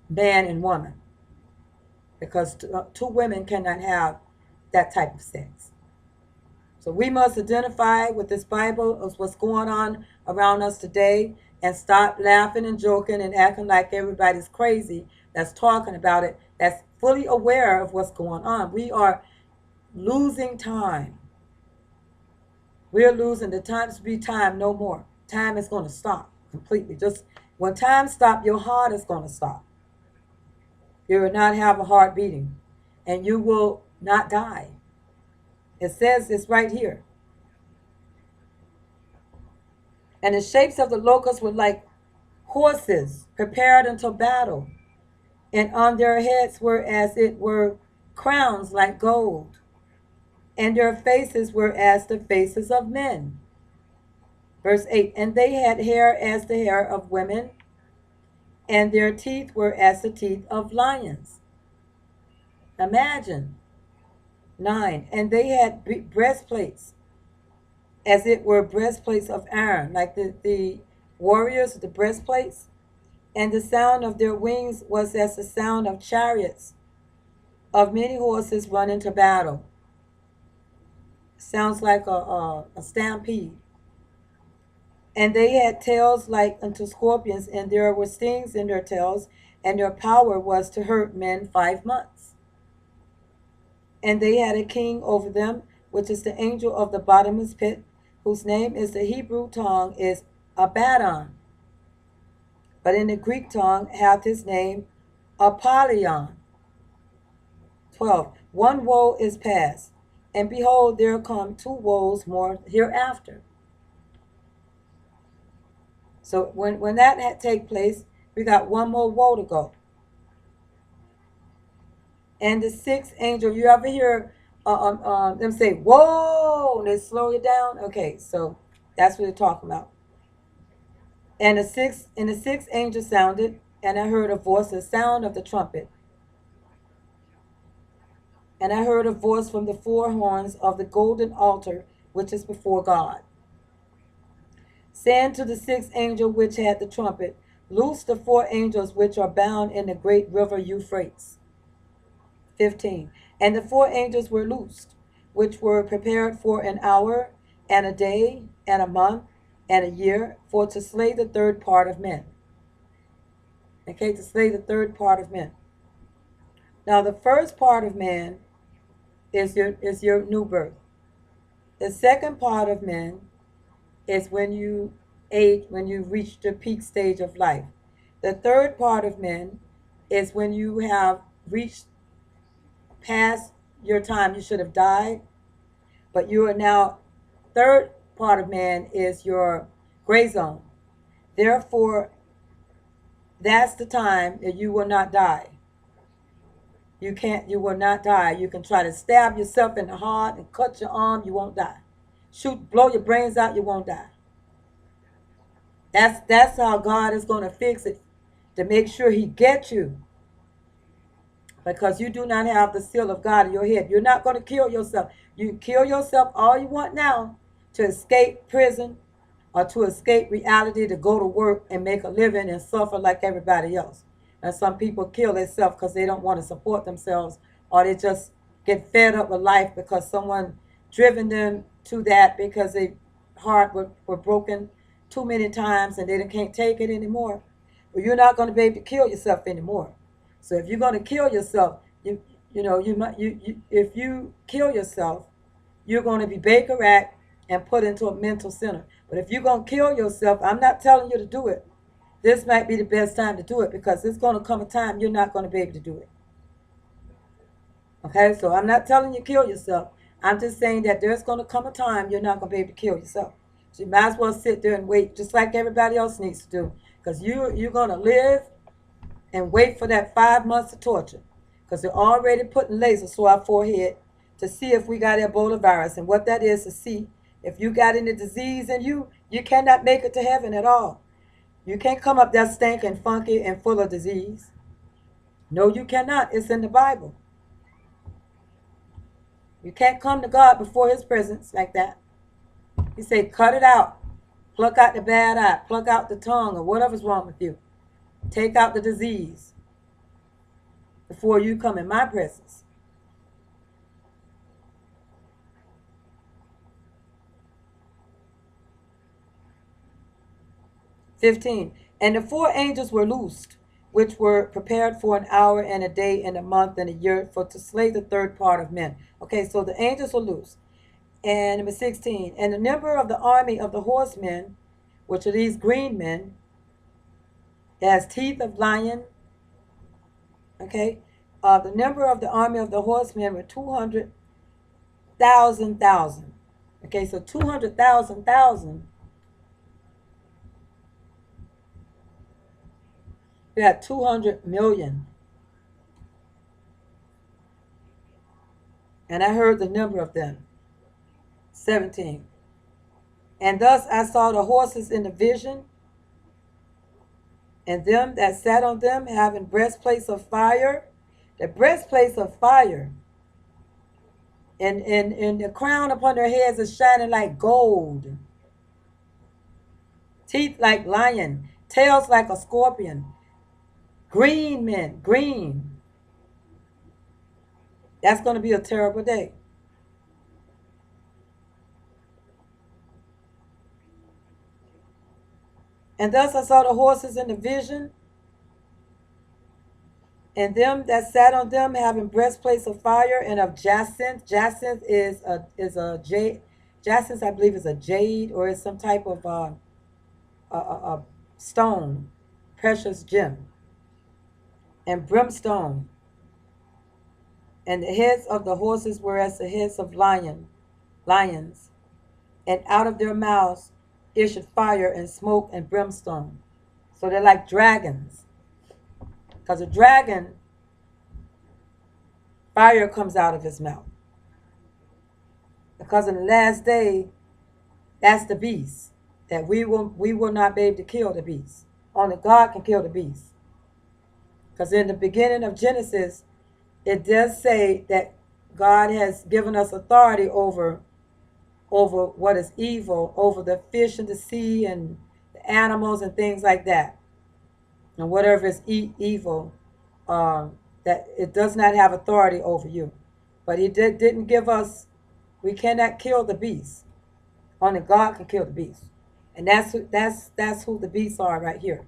man and woman, because two women cannot have that type of sex. So we must identify with this Bible of what's going on around us today and stop laughing and joking and acting like everybody's crazy that's talking about it, that's fully aware of what's going on. We are losing time. We're losing. The time to be time no more. Time is going to stop completely. Just when time stops, your heart is going to stop. You will not have a heart beating, and you will not die. It says it's right here. And the shapes of the locusts were like horses prepared unto battle, and on their heads were as it were crowns like gold, and their faces were as the faces of men. Verse 8, and they had hair as the hair of women, and their teeth were as the teeth of lions. Imagine. 9, and they had breastplates, as it were breastplates of iron, like the warriors, the breastplates, and the sound of their wings was as the sound of chariots, of many horses running to battle. Sounds like a stampede. And they had tails like unto scorpions, and there were stings in their tails, and their power was to hurt men 5 months. And they had a king over them, which is the angel of the bottomless pit, whose name is the Hebrew tongue is Abaddon, but in the Greek tongue hath his name Apollyon. 12. One woe is past, and behold, there come two woes more hereafter. So when that had take place, we got one more woe to go. And the sixth angel, you ever hear them say, whoa, and they slow it down? Okay, so that's what they're talking about. And the sixth angel sounded, and I heard a voice, the sound of the trumpet. And I heard a voice from the four horns of the golden altar which is before God, saying to the sixth angel which had the trumpet, loose the four angels which are bound in the great river Euphrates. 15. And the four angels were loosed, which were prepared for an hour, and a day, and a month, and a year, for to slay the third part of men. Okay, to slay the third part of men. Now, the first part of man is your new birth. The second part of men is when you reach the peak stage of life. The third part of men is when you have reached past your time. You should have died, but you are now, third part of man is your gray zone. Therefore, that's the time that you will not die. You will not die. You can try to stab yourself in the heart and cut your arm, you won't die. shoot, blow your brains out, you won't die. That's how God is going to fix it, to make sure He gets you, because you do not have the seal of God in your head. You're not going to kill yourself. You can kill yourself all you want now to escape prison or to escape reality, to go to work and make a living and suffer like everybody else. And some people kill themselves because they don't want to support themselves, or they just get fed up with life because someone driven them to that, because their heart were broken too many times and they can't take it anymore. But you're not going to be able to kill yourself anymore. So if you're going to kill yourself, you know you if you kill yourself, you're going to be Baker Act and put into a mental center. But if you're going to kill yourself, I'm not telling you to do it. This might be the best time to do it, because there's going to come a time you're not going to be able to do it. Okay, so I'm not telling you to kill yourself. I'm just saying that there's going to come a time you're not going to be able to kill yourself. So you might as well sit there and wait, just like everybody else needs to do, because you're going to live and wait for that 5 months of torture, because they're already putting lasers to our forehead to see if we got Ebola virus. And what that is to see if you got any disease in you, you cannot make it to heaven at all. You can't come up there stinking, funky, and full of disease. No, you cannot. It's in the Bible. You can't come to God before His presence like that. He said, cut it out. Pluck out the bad eye. Pluck out the tongue, or whatever's wrong with you. Take out the disease before you come in my presence. 15. And the four angels were loosed, which were prepared for an hour and a day and a month and a year, for to slay the third part of men. Okay, so the angels were loosed. And number 16. And the number of the army of the horsemen, which are these green men, as teeth of lion. Okay, the number of the army of the horsemen were 200,000. Okay, so 200,000. We had 200 million. And I heard the number of them. 17. And thus I saw the horses in the vision, and them that sat on them having breastplates of fire. The breastplates of fire. And the crown upon their heads is shining like gold. Teeth like lion. Tails like a scorpion. Green men. Green. That's going to be a terrible day. And thus I saw the horses in the vision, and them that sat on them having breastplates of fire and of jacinth. Jacinth is a jade. Jacinth, I believe, is a jade, or is some type of a stone, precious gem. And brimstone. And the heads of the horses were as the heads of lions. And out of their mouths issued fire and smoke and brimstone. So they're like dragons, because a dragon, fire comes out of his mouth. Because in the last day, that's the beast. That we will not be able to kill the beast. Only God can kill the beast. Because in the beginning of Genesis, it does say that God has given us authority over what is evil, over the fish in the sea and the animals and things like that. And whatever is evil, that it does not have authority over you. But He didn't give us. We cannot kill the beast. Only God can kill the beast, and that's who the beasts are right here.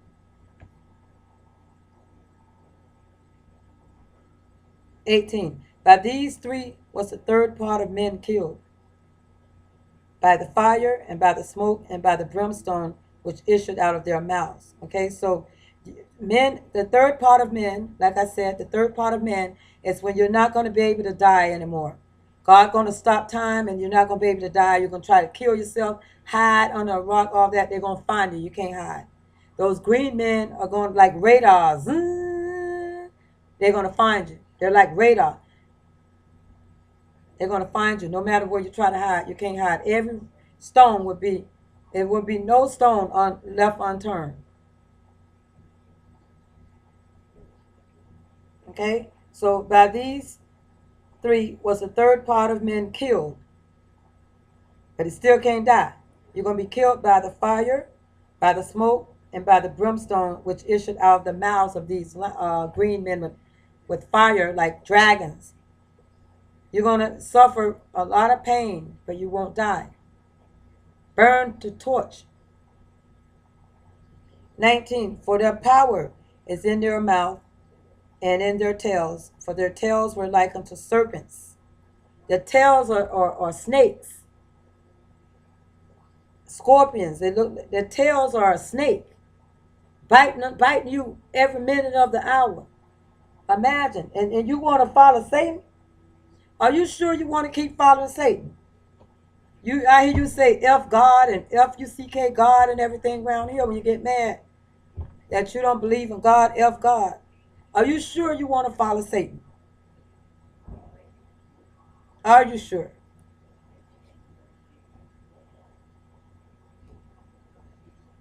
18. By these three was the third part of men killed, by the fire and by the smoke and by the brimstone which issued out of their mouths. Okay, so men, the third part of men, like I said, the third part of men is when you're not going to be able to die anymore. God going to stop time, and you're not going to be able to die. You're going to try to kill yourself, hide under a rock, all that. They're going to find you. You can't hide. Those green men are going like radars. They're going to find you. They're like radar. They're going to find you no matter where you try to hide. You can't hide. stone would be, it would be no stone left unturned. Okay? So by these three was a third part of men killed, but he still can't die. You're going to be killed by the fire, by the smoke, and by the brimstone which issued out of the mouths of these green men with fire like dragons. You're going to suffer a lot of pain, but you won't die. Burned to torch. 19. For their power is in their mouth and in their tails, for their tails were like unto serpents. Their tails are snakes, scorpions. Their tails are a snake, biting you every minute of the hour. Imagine. And you want to follow Satan? Are you sure you want to keep following Satan? I hear you say F God and F-U-C-K God and everything around here when you get mad that you don't believe in God, F God. Are you sure you want to follow Satan? Are you sure?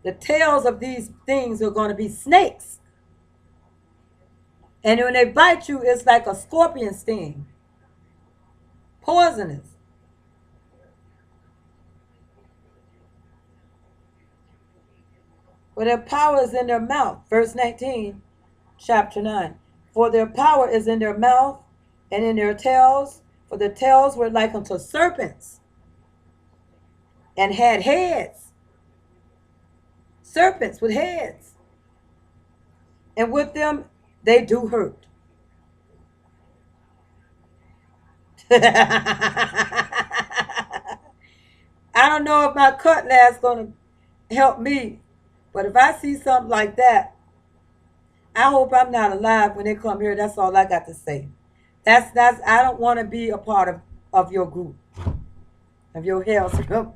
The tails of these things are going to be snakes. And when they bite you, it's like a scorpion sting. Poisonous. For their power is in their mouth. Verse 19, chapter 9. For their power is in their mouth and in their tails. For their tails were like unto serpents and had heads. Serpents with heads. And with them they do hurt. I don't know if my cutlass going to help me, but if I see something like that, I hope I'm not alive when they come here. That's all I got to say. That's I don't want to be a part of your group, of your hell group.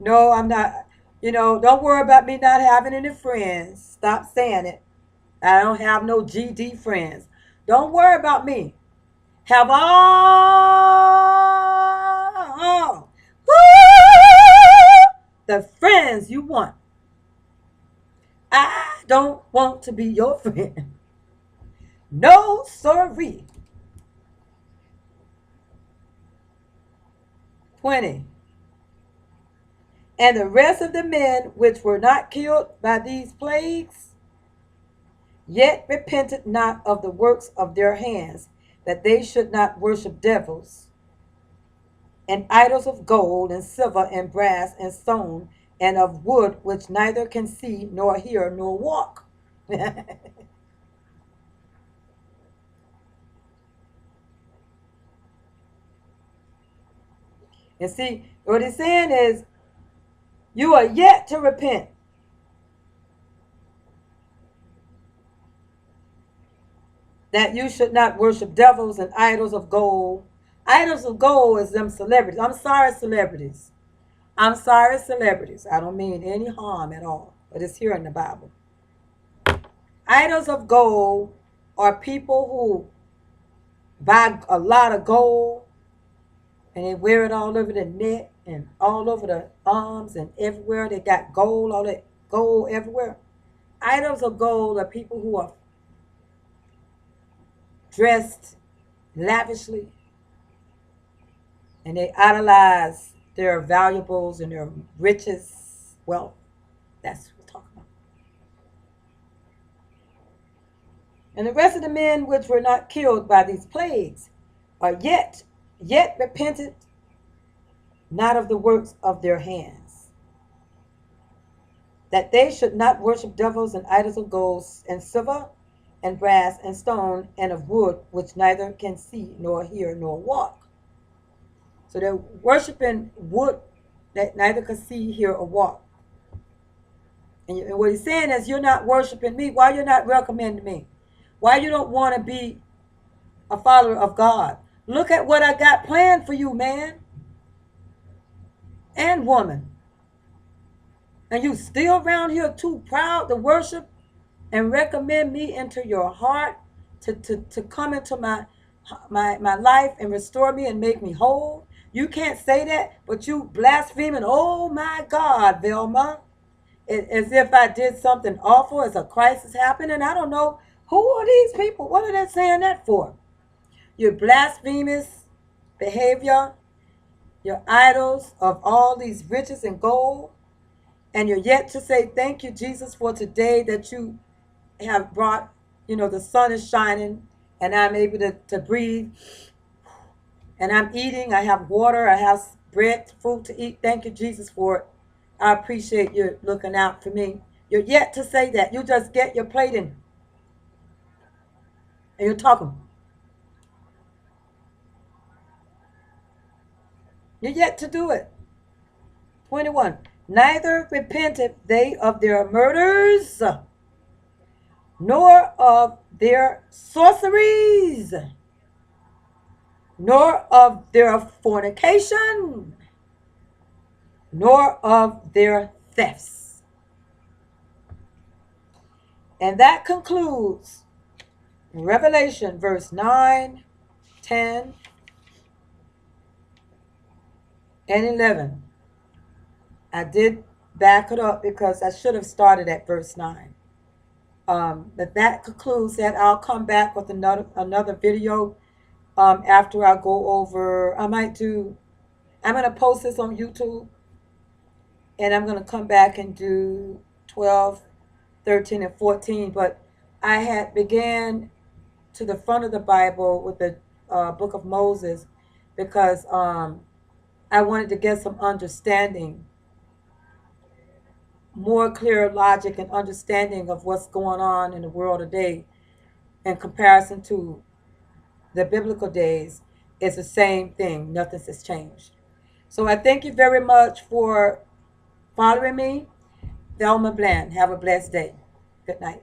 No, I'm not. Don't worry about me not having any friends. Stop saying it. I don't have no GD friends. Don't worry about me. Have all the friends you want. I don't want to be your friend. No, sorry. 20. And the rest of the men which were not killed by these plagues, yet repented not of the works of their hands, that they should not worship devils, and idols of gold, and silver, and brass, and stone, and of wood, which neither can see, nor hear, nor walk. And see, what he's saying is, you are yet to repent. That you should not worship devils and idols of gold. Idols of gold is them celebrities. I'm sorry, celebrities. I'm sorry, celebrities. I don't mean any harm at all, but it's here in the Bible. Idols of gold are people who buy a lot of gold and they wear it all over the neck and all over the arms and everywhere. They got gold, all that gold everywhere. Idols of gold are people who are dressed lavishly and they idolize their valuables and their riches, wealth. That's what we're talking about. And the rest of the men which were not killed by these plagues are yet repented not of the works of their hands, that they should not worship devils and idols of gold and silver and brass and stone and of wood, which neither can see nor hear nor walk. So they're worshiping wood that neither can see, hear, or walk. And what he's saying is, you're not worshiping me. Why you're not recommending me? Why you don't want to be a follower of God? Look at what I got planned for you, man and woman. And you still around here too proud to worship and recommend me into your heart to come into my life and restore me and make me whole. You can't say that, but you blaspheming. Oh my God, Velma. As if I did something awful, as a crisis happened, and I don't know who are these people. What are they saying that for? Your blasphemous behavior, your idols of all these riches and gold, and you're yet to say thank you, Jesus, for today that you have brought, the sun is shining and I'm able to breathe and I'm eating. I have water, I have bread, food to eat. Thank you, Jesus, for it. I appreciate you looking out for me. You're yet to say that. You just get your plate in and you're talking. You're yet to do it. 21. Neither repented they of their murders, nor of their sorceries, nor of their fornication, nor of their thefts. And that concludes Revelation verse 9, 10, and 11. I did back it up because I should have started at verse 9. But that concludes that. I'll come back with another video after I go over. I'm going to post this on YouTube, and I'm going to come back and do 12, 13, and 14. But I had began to the front of the Bible with the book of Moses because I wanted to get some understanding, more clear logic and understanding of what's going on in the world today in comparison to the biblical days. It's the same thing. Nothing has changed. So I thank you very much for following me. Velma Bland. Have a blessed day. Good night.